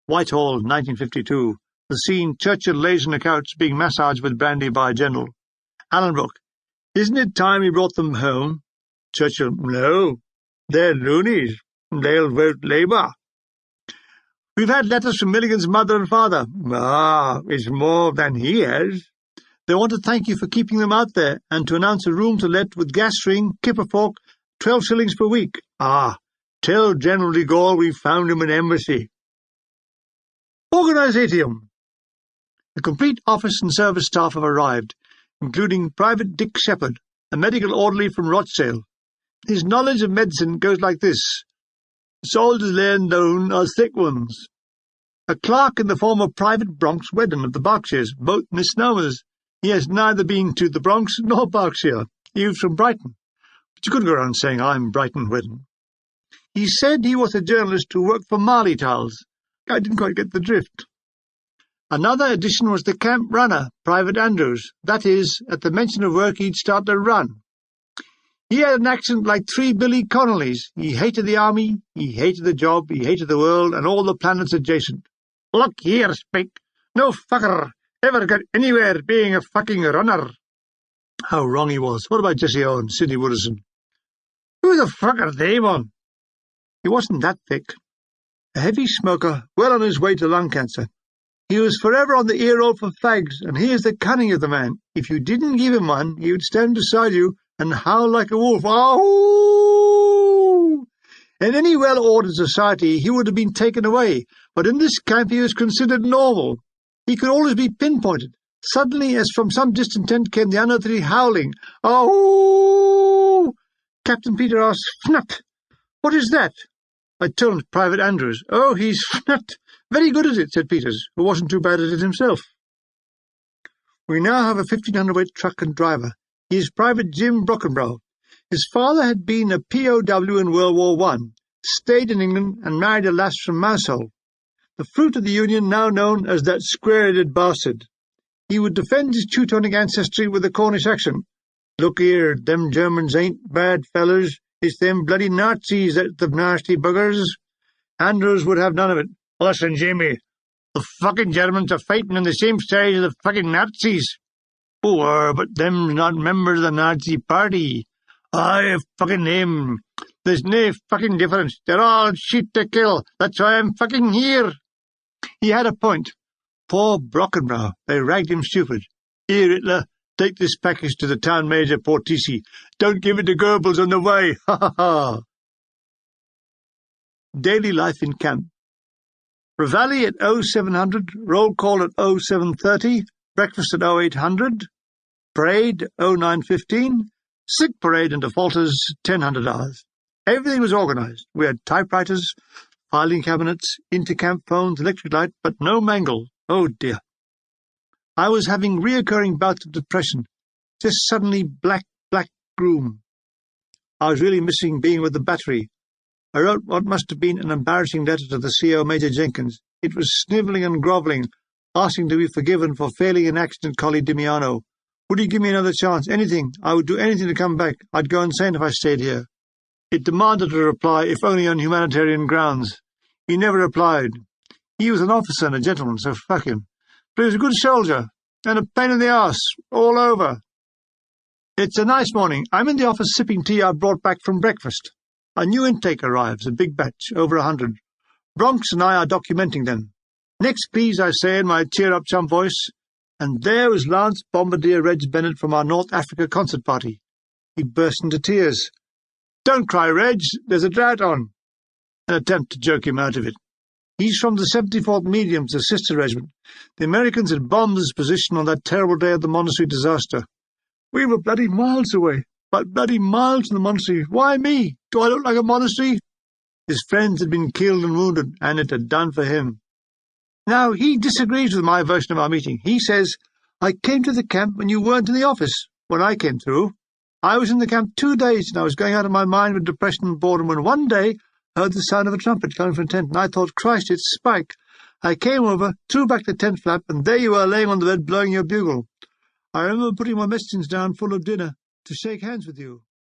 Whitehall, 1952. The scene, Churchill lays on a couch being massaged with brandy by a general. Allenbrook, isn't it time we brought them home? Churchill, no, they're loonies. They'll vote Labour. We've had letters from Milligan's mother and father. Ah, it's more than he has. They want to thank you for keeping them out there and to announce a room to let with gas ring, kipper fork, 12 shillings per week. Ah, tell General de Gaulle we found him an embassy. Organisatium. The complete office and service staff have arrived, including Private Dick Shepherd, a medical orderly from Rochdale. His knowledge of medicine goes like this. Soldiers laid down are thick ones. A clerk in the form of Private Bronx Wedden of the Berkshires, both misnomers. He has neither been to the Bronx nor Berkshire. He was from Brighton. But you couldn't go around saying, I'm Brighton Wedden. He said he was a journalist who worked for Marley Towels. I didn't quite get the drift. Another addition was the camp runner, Private Andrews. That is, at the mention of work he'd start to run. He had an accent like 3 Billy Connolly's. He hated the army, he hated the job, he hated the world, and all the planets adjacent. Look here, Spike. No fucker ever got anywhere being a fucking runner. How wrong he was. What about Jesse Owens, Sidney Wooderson? Who the fuck are they, man? He wasn't that thick. A heavy smoker, well on his way to lung cancer. He was forever on the ear roll for fags, and here's the cunning of the man. If you didn't give him one, he would stand beside you and howl like a wolf. Ow! In any well-ordered society, he would have been taken away, but in this camp he was considered normal. He could always be pinpointed. Suddenly, as from some distant tent, came the unearthly howling. Oh! Captain Peter asked, Fnut, what is that? I turned Private Andrews. Oh, he's Fnut. Very good at it, said Peters, who wasn't too bad at it himself. We now have a 1,500-weight truck and driver. He is Private Jim Brockenbrough. His father had been a POW in World War I, stayed in England and married a lass from Mousehole, the fruit of the Union now known as that square-headed bastard. He would defend his Teutonic ancestry with a Cornish accent. Look here, them Germans ain't bad fellers. It's them bloody Nazis that's the nasty buggers. Andrews would have none of it. Listen, Jimmy, the fucking Germans are fighting on the same side as the fucking Nazis. Oh, but them's not members of the Nazi party. I fucking him. There's no fucking difference. They're all shit to kill. That's why I'm fucking here. He had a point. Poor Brockenbrough. They ragged him stupid. Here, Hitler, take this package to the town major, Portici. Don't give it to Goebbels on the way. Ha ha ha. Daily life in camp. Reveille at 0700, roll call at 0730, breakfast at 0800, parade 0915, sick parade and defaulters 1000 hours. Everything was organised. We had typewriters, filing cabinets, intercamp phones, electric light, but no mangle. Oh dear. I was having reoccurring bouts of depression, just suddenly black gloom. I was really missing being with the battery. I wrote what must have been an embarrassing letter to the CO, Major Jenkins. It was snivelling and grovelling, asking to be forgiven for failing in accident Collie Dimiano. Would he give me another chance? Anything. I would do anything to come back. I'd go insane if I stayed here. It demanded a reply, if only on humanitarian grounds. He never replied. He was an officer and a gentleman, so fuck him. But he was a good soldier, and a pain in the arse, all over. It's a nice morning. I'm in the office sipping tea I brought back from breakfast. A new intake arrives, a big batch, over 100. Bronx and I are documenting them. Next, please, I say in my cheer-up-chum voice. And there was Lance Bombardier Reg Bennett from our North Africa concert party. He burst into tears. Don't cry, Reg, there's a drought on. An attempt to joke him out of it. He's from the 74th Mediums, the sister regiment. The Americans had bombed his position on that terrible day of the monastery disaster. We were bloody miles away. But bloody miles from the monastery. Why me? Do I look like a monastery? His friends had been killed and wounded, and it had done for him. Now, he disagrees with my version of our meeting. He says, I came to the camp when you weren't in the office, when I came through. I was in the camp 2 days, and I was going out of my mind with depression and boredom when one day I heard the sound of a trumpet coming from the tent, and I thought, Christ, it's Spike. I came over, threw back the tent flap, and there you were laying on the bed blowing your bugle. I remember putting my medicines down full of dinner to shake hands with you.